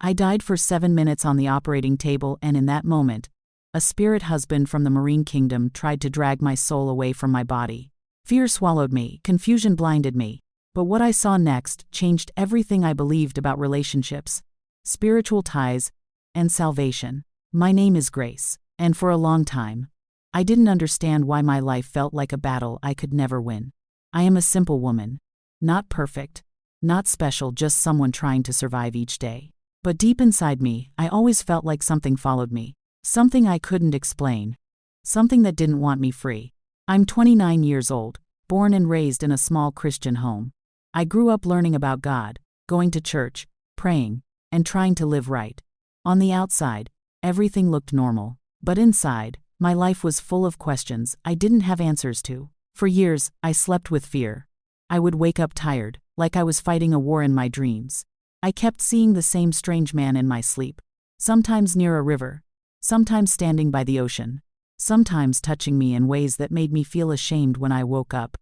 I died for 7 minutes on the operating table, and in that moment, a spirit husband from the marine kingdom tried to drag my soul away from my body. Fear swallowed me, confusion blinded me. But what I saw next changed everything I believed about relationships, spiritual ties, and salvation. My name is Grace, and for a long time, I didn't understand why my life felt like a battle I could never win. I am a simple woman. Not perfect, not special, just someone trying to survive each day. But deep inside me, I always felt like something followed me. Something I couldn't explain. Something that didn't want me free. I'm 29 years old, born and raised in a small Christian home. I grew up learning about God, going to church, praying, and trying to live right. On the outside, everything looked normal. But inside, my life was full of questions I didn't have answers to. For years, I slept with fear. I would wake up tired, like I was fighting a war in my dreams. I kept seeing the same strange man in my sleep. Sometimes near a river. Sometimes standing by the ocean. Sometimes touching me in ways that made me feel ashamed when I woke up.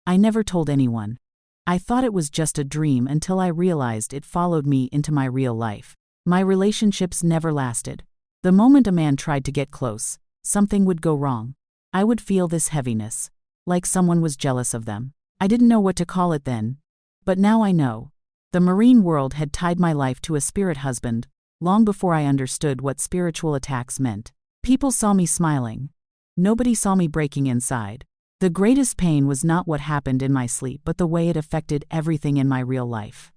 I never told anyone. I thought it was just a dream until I realized it followed me into my real life. My relationships never lasted. The moment a man tried to get close, something would go wrong. I would feel this heaviness, like someone was jealous of them. I didn't know what to call it then, but now I know. The marine world had tied my life to a spirit husband, long before I understood what spiritual attacks meant. People saw me smiling. Nobody saw me breaking inside. The greatest pain was not what happened in my sleep, but the way it affected everything in my real life.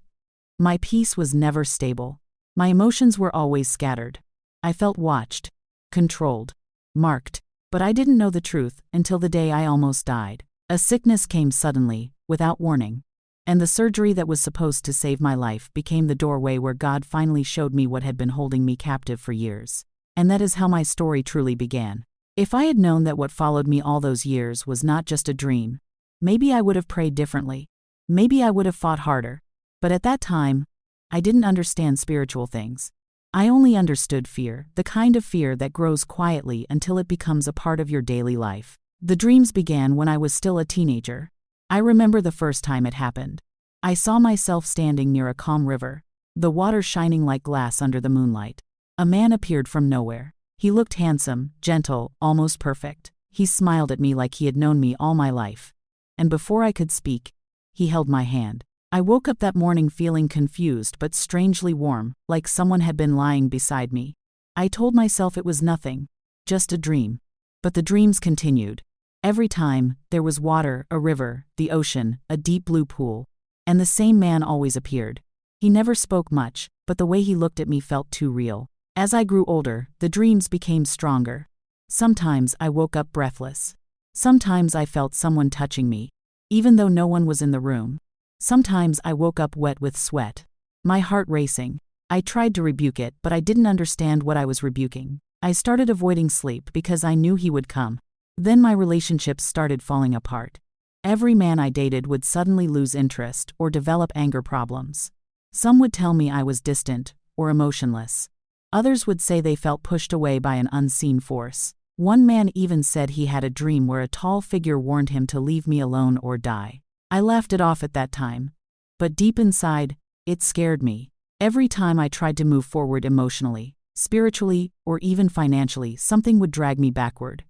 My peace was never stable. My emotions were always scattered. I felt watched, controlled, marked, but I didn't know the truth until the day I almost died. A sickness came suddenly, without warning. And the surgery that was supposed to save my life became the doorway where God finally showed me what had been holding me captive for years. And that is how my story truly began. If I had known that what followed me all those years was not just a dream, maybe I would have prayed differently. Maybe I would have fought harder. But at that time, I didn't understand spiritual things. I only understood fear, the kind of fear that grows quietly until it becomes a part of your daily life. The dreams began when I was still a teenager. I remember the first time it happened. I saw myself standing near a calm river, the water shining like glass under the moonlight. A man appeared from nowhere. He looked handsome, gentle, almost perfect. He smiled at me like he had known me all my life. And before I could speak, he held my hand. I woke up that morning feeling confused but strangely warm, like someone had been lying beside me. I told myself it was nothing, just a dream. But the dreams continued. Every time, there was water, a river, the ocean, a deep blue pool. And the same man always appeared. He never spoke much, but the way he looked at me felt too real. As I grew older, the dreams became stronger. Sometimes I woke up breathless. Sometimes I felt someone touching me, even though no one was in the room. Sometimes I woke up wet with sweat, my heart racing. I tried to rebuke it, but I didn't understand what I was rebuking. I started avoiding sleep because I knew he would come. Then my relationships started falling apart. Every man I dated would suddenly lose interest or develop anger problems. Some would tell me I was distant or emotionless. Others would say they felt pushed away by an unseen force. One man even said he had a dream where a tall figure warned him to leave me alone or die. I laughed it off at that time. But deep inside, it scared me. Every time I tried to move forward emotionally, spiritually, or even financially, something would drag me backward.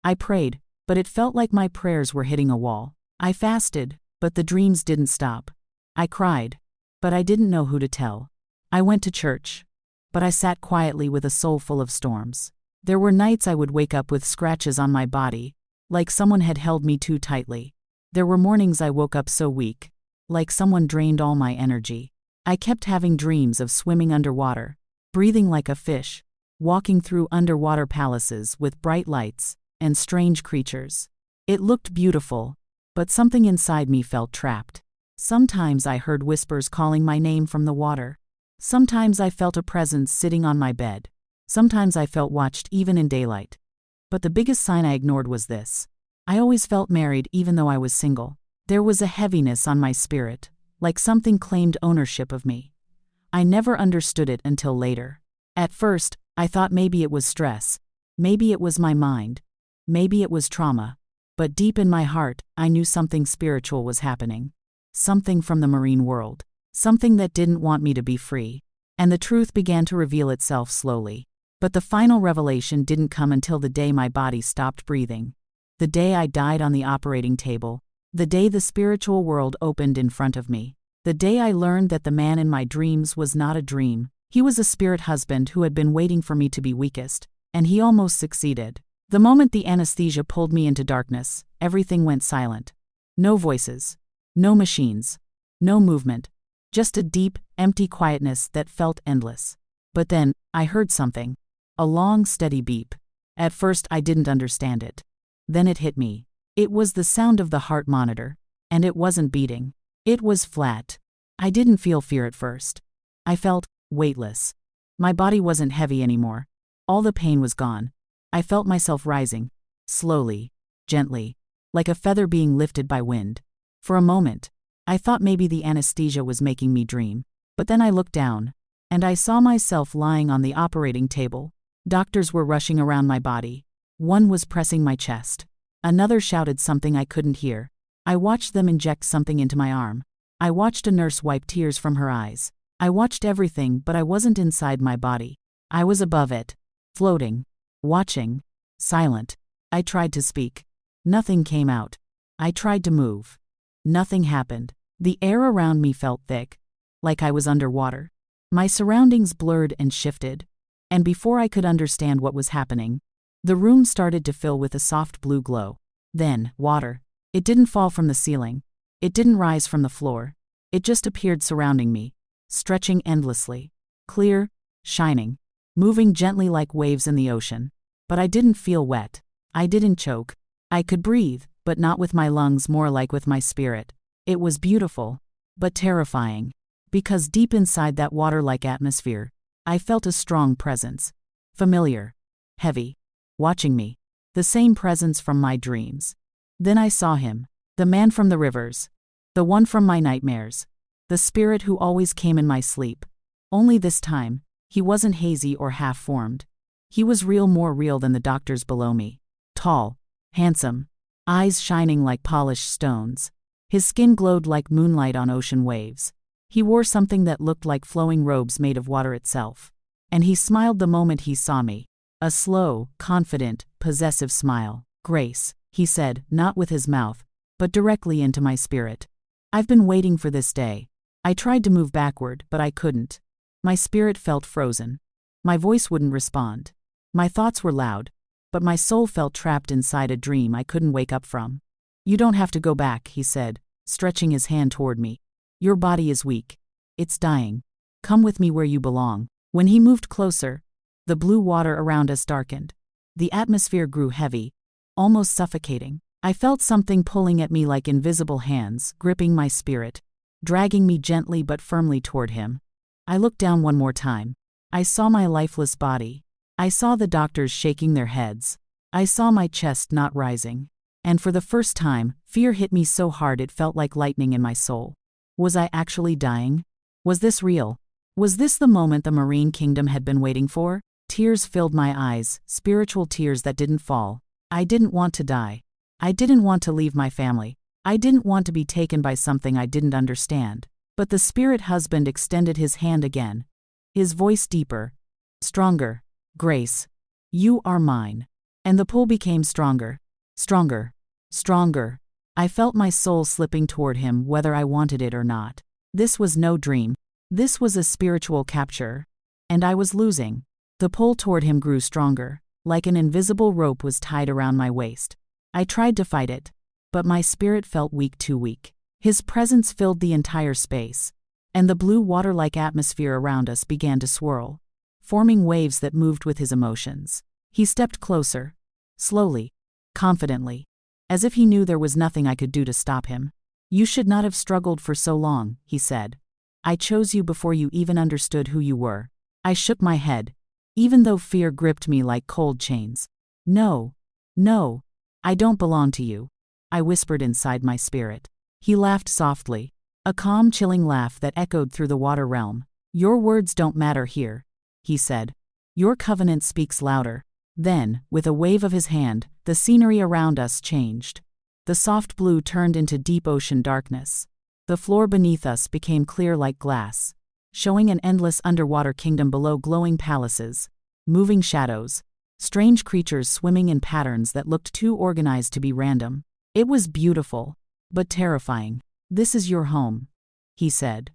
I prayed, but it felt like my prayers were hitting a wall. I fasted, but the dreams didn't stop. I cried, but I didn't know who to tell. I went to church, but I sat quietly with a soul full of storms. There were nights I would wake up with scratches on my body, like someone had held me too tightly. There were mornings I woke up so weak, like someone drained all my energy. I kept having dreams of swimming underwater, breathing like a fish, walking through underwater palaces with bright lights and strange creatures. It looked beautiful, but something inside me felt trapped. Sometimes I heard whispers calling my name from the water. Sometimes I felt a presence sitting on my bed. Sometimes I felt watched even in daylight. But the biggest sign I ignored was this. I always felt married even though I was single. There was a heaviness on my spirit, like something claimed ownership of me. I never understood it until later. At first, I thought maybe it was stress. Maybe it was my mind. Maybe it was trauma. But deep in my heart, I knew something spiritual was happening. Something from the marine world. Something that didn't want me to be free. And the truth began to reveal itself slowly. But the final revelation didn't come until the day my body stopped breathing. The day I died on the operating table. The day the spiritual world opened in front of me. The day I learned that the man in my dreams was not a dream. He was a spirit husband who had been waiting for me to be weakest, and he almost succeeded. The moment the anesthesia pulled me into darkness, everything went silent. No voices. No machines. No movement. Just a deep, empty quietness that felt endless. But then, I heard something. A long, steady beep. At first I didn't understand it. Then it hit me. It was the sound of the heart monitor. And it wasn't beating. It was flat. I didn't feel fear at first. I felt weightless. My body wasn't heavy anymore. All the pain was gone. I felt myself rising. Slowly. Gently. Like a feather being lifted by wind. For a moment, I thought maybe the anesthesia was making me dream. But then I looked down. And I saw myself lying on the operating table. Doctors were rushing around my body. One was pressing my chest. Another shouted something I couldn't hear. I watched them inject something into my arm. I watched a nurse wipe tears from her eyes. I watched everything, but I wasn't inside my body. I was above it. Floating. Watching. Silent. I tried to speak. Nothing came out. I tried to move. Nothing happened. The air around me felt thick. Like I was underwater. My surroundings blurred and shifted. And before I could understand what was happening, the room started to fill with a soft blue glow. Then, water. It didn't fall from the ceiling. It didn't rise from the floor. It just appeared surrounding me, stretching endlessly. Clear, shining, moving gently like waves in the ocean. But I didn't feel wet. I didn't choke. I could breathe, but not with my lungs, more like with my spirit. It was beautiful, but terrifying. Because deep inside that water-like atmosphere, I felt a strong presence. Familiar. Heavy. Watching me. The same presence from my dreams. Then I saw him. The man from the rivers. The one from my nightmares. The spirit who always came in my sleep. Only this time, he wasn't hazy or half-formed. He was real, more real than the doctors below me. Tall. Handsome. Eyes shining like polished stones. His skin glowed like moonlight on ocean waves. He wore something that looked like flowing robes made of water itself. And he smiled the moment he saw me. A slow, confident, possessive smile. "Grace," he said, not with his mouth, but directly into my spirit. "I've been waiting for this day." I tried to move backward, but I couldn't. My spirit felt frozen. My voice wouldn't respond. My thoughts were loud, but my soul felt trapped inside a dream I couldn't wake up from. "You don't have to go back," he said, stretching his hand toward me. "Your body is weak. It's dying. Come with me where you belong." When he moved closer, the blue water around us darkened. The atmosphere grew heavy, almost suffocating. I felt something pulling at me like invisible hands, gripping my spirit, dragging me gently but firmly toward him. I looked down one more time. I saw my lifeless body. I saw the doctors shaking their heads. I saw my chest not rising. And for the first time, fear hit me so hard it felt like lightning in my soul. Was I actually dying? Was this real? Was this the moment the Marine Kingdom had been waiting for? Tears filled my eyes, spiritual tears that didn't fall. I didn't want to die. I didn't want to leave my family. I didn't want to be taken by something I didn't understand. But the spirit husband extended his hand again. His voice deeper. Stronger. "Grace. You are mine." And the pull became stronger. Stronger. Stronger. I felt my soul slipping toward him whether I wanted it or not. This was no dream. This was a spiritual capture. And I was losing. The pull toward him grew stronger, like an invisible rope was tied around my waist. I tried to fight it, but my spirit felt weak, too weak. His presence filled the entire space, and the blue water-like atmosphere around us began to swirl, forming waves that moved with his emotions. He stepped closer, slowly, confidently, as if he knew there was nothing I could do to stop him. "You should not have struggled for so long," he said. "I chose you before you even understood who you were." I shook my head, even though fear gripped me like cold chains. No, I don't belong to you," I whispered inside my spirit. He laughed softly, a calm, chilling laugh that echoed through the water realm. "Your words don't matter here," he said. "Your covenant speaks louder." Then, with a wave of his hand, the scenery around us changed. The soft blue turned into deep ocean darkness. The floor beneath us became clear like glass. showing an endless underwater kingdom below, glowing palaces, moving shadows, strange creatures swimming in patterns that looked too organized to be random. It was beautiful, but terrifying. "This is your home," he said.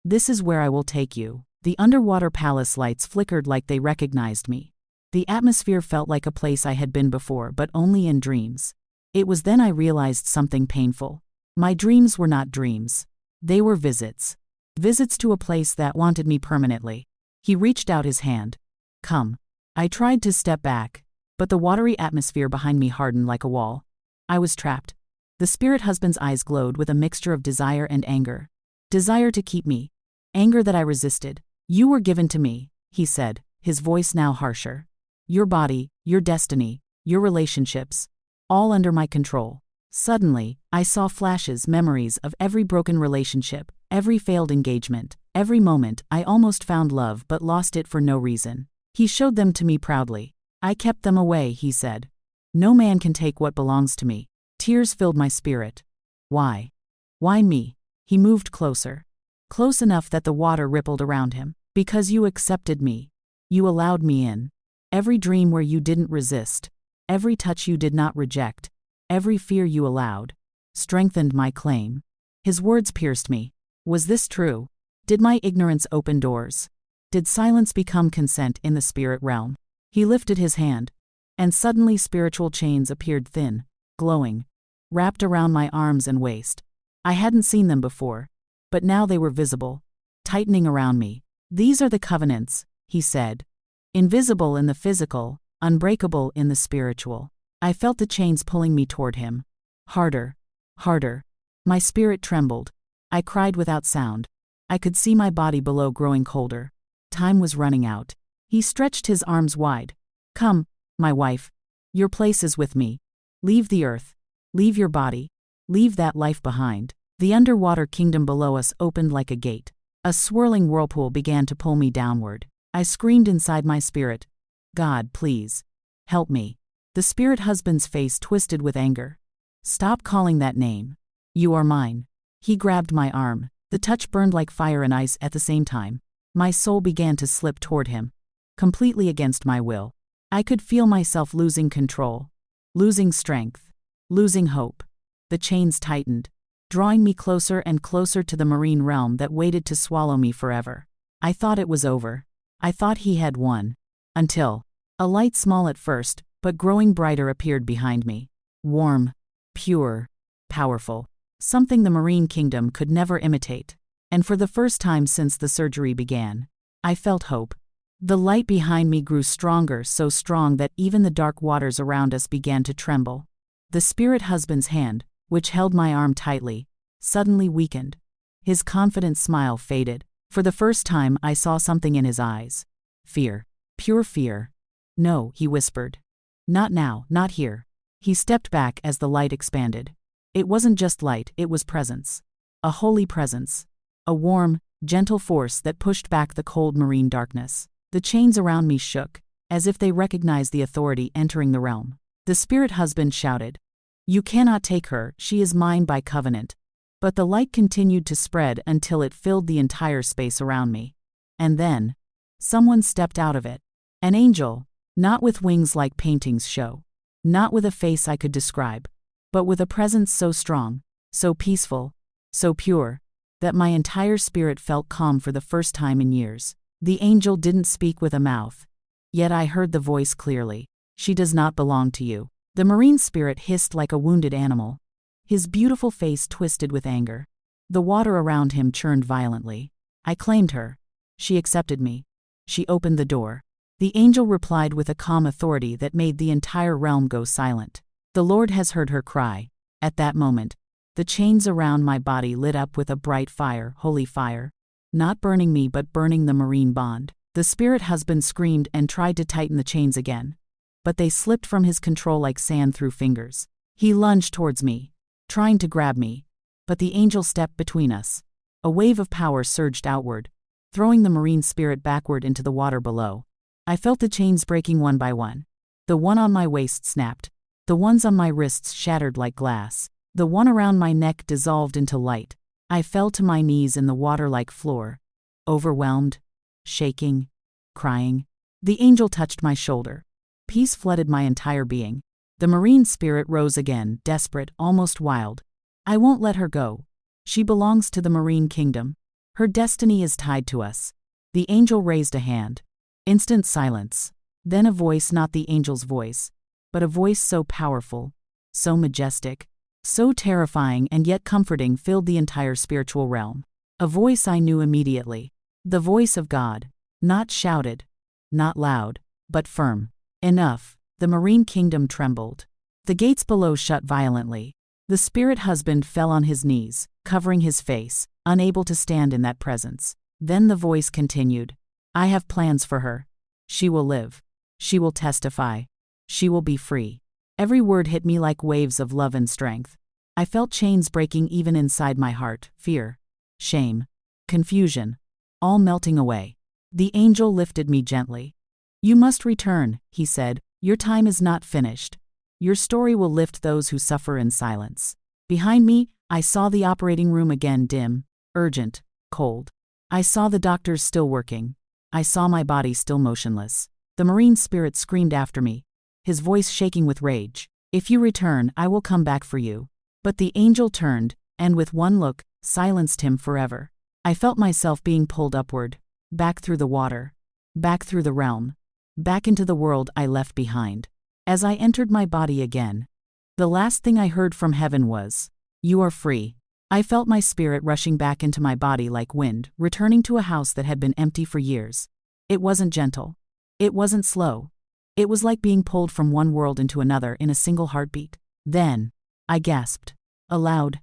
"This is where I will take you." The underwater palace lights flickered like they recognized me. The atmosphere felt like a place I had been before, but only in dreams. It was then I realized something painful. My dreams were not dreams. They were visits. Visits to a place that wanted me permanently. He reached out his hand. "Come." I tried to step back, but the watery atmosphere behind me hardened like a wall. I was trapped. The spirit husband's eyes glowed with a mixture of desire and anger. Desire to keep me. Anger that I resisted. "You were given to me," he said, his voice now harsher. "Your body, your destiny, your relationships, all under my control." Suddenly, I saw flashes, memories of every broken relationship, every failed engagement, every moment I almost found love but lost it for no reason. He showed them to me proudly. "I kept them away," he said. "No man can take what belongs to me." Tears filled my spirit. "Why? Why me?" He moved closer. Close enough that the water rippled around him. "Because you accepted me. You allowed me in. Every dream where you didn't resist, every touch you did not reject, every fear you allowed, strengthened my claim." His words pierced me. Was this true? Did my ignorance open doors? Did silence become consent in the spirit realm? He lifted his hand, and suddenly spiritual chains appeared, thin, glowing, wrapped around my arms and waist. I hadn't seen them before, but now they were visible, tightening around me. "These are the covenants," he said. "Invisible in the physical, unbreakable in the spiritual." I felt the chains pulling me toward him. Harder, harder. My spirit trembled. I cried without sound. I could see my body below growing colder. Time was running out. He stretched his arms wide. "Come, my wife. Your place is with me. Leave the earth. Leave your body. Leave that life behind." The underwater kingdom below us opened like a gate. A swirling whirlpool began to pull me downward. I screamed inside my spirit, "God, please, help me." The spirit husband's face twisted with anger. "Stop calling that name. You are mine." He grabbed my arm. The touch burned like fire and ice at the same time. My soul began to slip toward him, completely against my will. I could feel myself losing control, losing strength, losing hope. The chains tightened, drawing me closer and closer to the marine realm that waited to swallow me forever. I thought it was over. I thought he had won. Until a light, small at first, but growing brighter, appeared behind me. Warm, pure, powerful. Something the marine kingdom could never imitate. And for the first time since the surgery began, I felt hope. The light behind me grew stronger, so strong that even the dark waters around us began to tremble. The spirit husband's hand, which held my arm tightly, suddenly weakened. His confident smile faded. For the first time I saw something in his eyes. Fear. Pure fear. "No," he whispered. "Not now, not here." He stepped back as the light expanded. It wasn't just light, it was presence. A holy presence. A warm, gentle force that pushed back the cold marine darkness. The chains around me shook, as if they recognized the authority entering the realm. The spirit husband shouted, "You cannot take her, she is mine by covenant." But the light continued to spread until it filled the entire space around me. And then, someone stepped out of it. An angel, not with wings like paintings show, not with a face I could describe, but with a presence so strong, so peaceful, so pure, that my entire spirit felt calm for the first time in years. The angel didn't speak with a mouth, yet I heard the voice clearly. "She does not belong to you." The marine spirit hissed like a wounded animal. His beautiful face twisted with anger. The water around him churned violently. "I claimed her. She accepted me. She opened the door." The angel replied with a calm authority that made the entire realm go silent. "The Lord has heard her cry." At that moment, the chains around my body lit up with a bright fire, holy fire. Not burning me but burning the marine bond. The spirit husband screamed and tried to tighten the chains again, but they slipped from his control like sand through fingers. He lunged towards me, trying to grab me, but the angel stepped between us. A wave of power surged outward, throwing the marine spirit backward into the water below. I felt the chains breaking one by one. The one on my waist snapped. The ones on my wrists shattered like glass. The one around my neck dissolved into light. I fell to my knees in the water-like floor, overwhelmed, shaking, crying. The angel touched my shoulder. Peace flooded my entire being. The marine spirit rose again, desperate, almost wild. I won't let her go. She belongs to the marine kingdom. Her destiny is tied to us. The angel raised a hand. Instant silence. Then a voice, not the angel's voice, but a voice so powerful, so majestic, so terrifying and yet comforting, filled the entire spiritual realm. A voice I knew immediately. The voice of God. Not shouted, not loud, but firm. Enough. The marine kingdom trembled. The gates below shut violently. The spirit husband fell on his knees, covering his face, unable to stand in that presence. Then the voice continued. I have plans for her. She will live. She will testify. She will be free. Every word hit me like waves of love and strength. I felt chains breaking even inside my heart, fear, shame, confusion, all melting away. The angel lifted me gently. You must return, he said. Your time is not finished. Your story will lift those who suffer in silence. Behind me, I saw the operating room again, dim, urgent, cold. I saw the doctors still working. I saw my body still motionless. The marine spirit screamed after me, his voice shaking with rage. If you return, I will come back for you. But the angel turned, and with one look, silenced him forever. I felt myself being pulled upward, back through the water, back through the realm, back into the world I left behind. As I entered my body again, the last thing I heard from heaven was, "You are free." I felt my spirit rushing back into my body like wind, returning to a house that had been empty for years. It wasn't gentle. It wasn't slow. It was like being pulled from one world into another in a single heartbeat. Then, I gasped. A loud,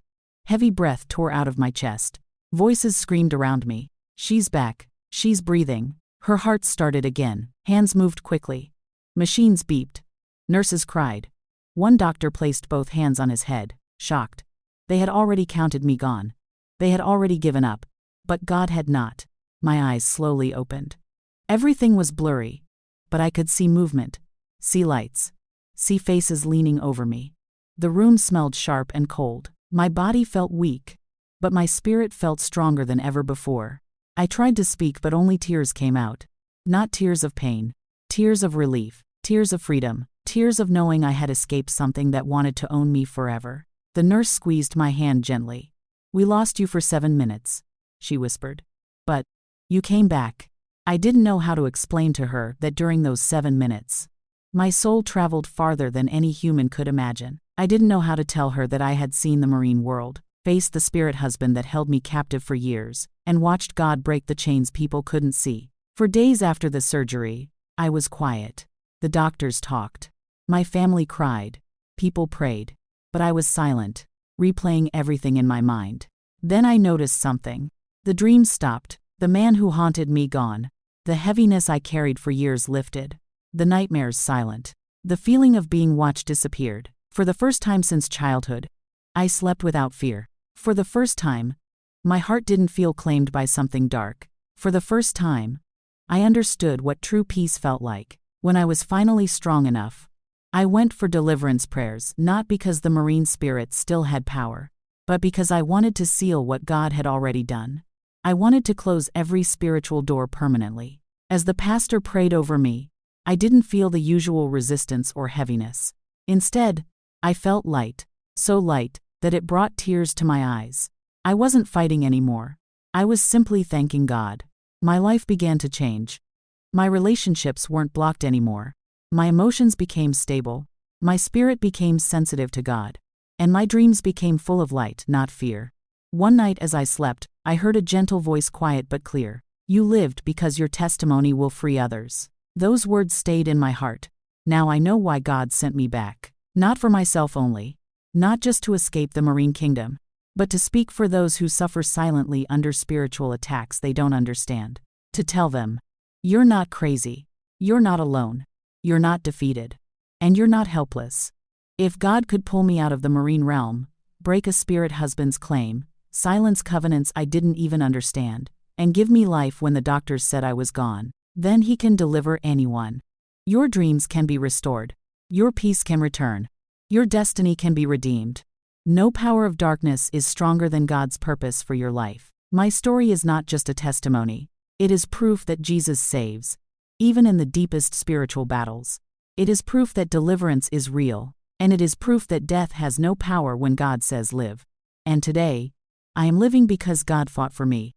heavy breath tore out of my chest. Voices screamed around me. She's back. She's breathing. Her heart started again. Hands moved quickly. Machines beeped. Nurses cried. One doctor placed both hands on his head, shocked. They had already counted me gone. They had already given up. But God had not. My eyes slowly opened. Everything was blurry, but I could see movement, see lights, see faces leaning over me. The room smelled sharp and cold. My body felt weak, but my spirit felt stronger than ever before. I tried to speak, but only tears came out. Not tears of pain, tears of relief, tears of freedom, tears of knowing I had escaped something that wanted to own me forever. The nurse squeezed my hand gently. We lost you for 7 minutes, she whispered. But you came back. I didn't know how to explain to her that during those 7 minutes, my soul traveled farther than any human could imagine. I didn't know how to tell her that I had seen the marine world, faced the spirit husband that held me captive for years, and watched God break the chains people couldn't see. For days after the surgery, I was quiet. The doctors talked. My family cried. People prayed. But I was silent, replaying everything in my mind. Then I noticed something. The dreams stopped, the man who haunted me gone. The heaviness I carried for years lifted. The nightmares silent. The feeling of being watched disappeared. For the first time since childhood, I slept without fear. For the first time, my heart didn't feel claimed by something dark. For the first time, I understood what true peace felt like. When I was finally strong enough, I went for deliverance prayers, not because the marine spirit still had power, but because I wanted to seal what God had already done. I wanted to close every spiritual door permanently. As the pastor prayed over me, I didn't feel the usual resistance or heaviness. Instead, I felt light, so light that it brought tears to my eyes. I wasn't fighting anymore. I was simply thanking God. My life began to change. My relationships weren't blocked anymore. My emotions became stable. My spirit became sensitive to God. And my dreams became full of light, not fear. One night as I slept, I heard a gentle voice, quiet but clear. You lived because your testimony will free others. Those words stayed in my heart. Now I know why God sent me back. Not for myself only. Not just to escape the marine kingdom, but to speak for those who suffer silently under spiritual attacks they don't understand. To tell them, you're not crazy. You're not alone. You're not defeated. And you're not helpless. If God could pull me out of the marine realm, break a spirit husband's claim, silence covenants I didn't even understand, and give me life when the doctors said I was gone, then He can deliver anyone. Your dreams can be restored. Your peace can return. Your destiny can be redeemed. No power of darkness is stronger than God's purpose for your life. My story is not just a testimony. It is proof that Jesus saves, even in the deepest spiritual battles. It is proof that deliverance is real, and it is proof that death has no power when God says live. And today, I am living because God fought for me.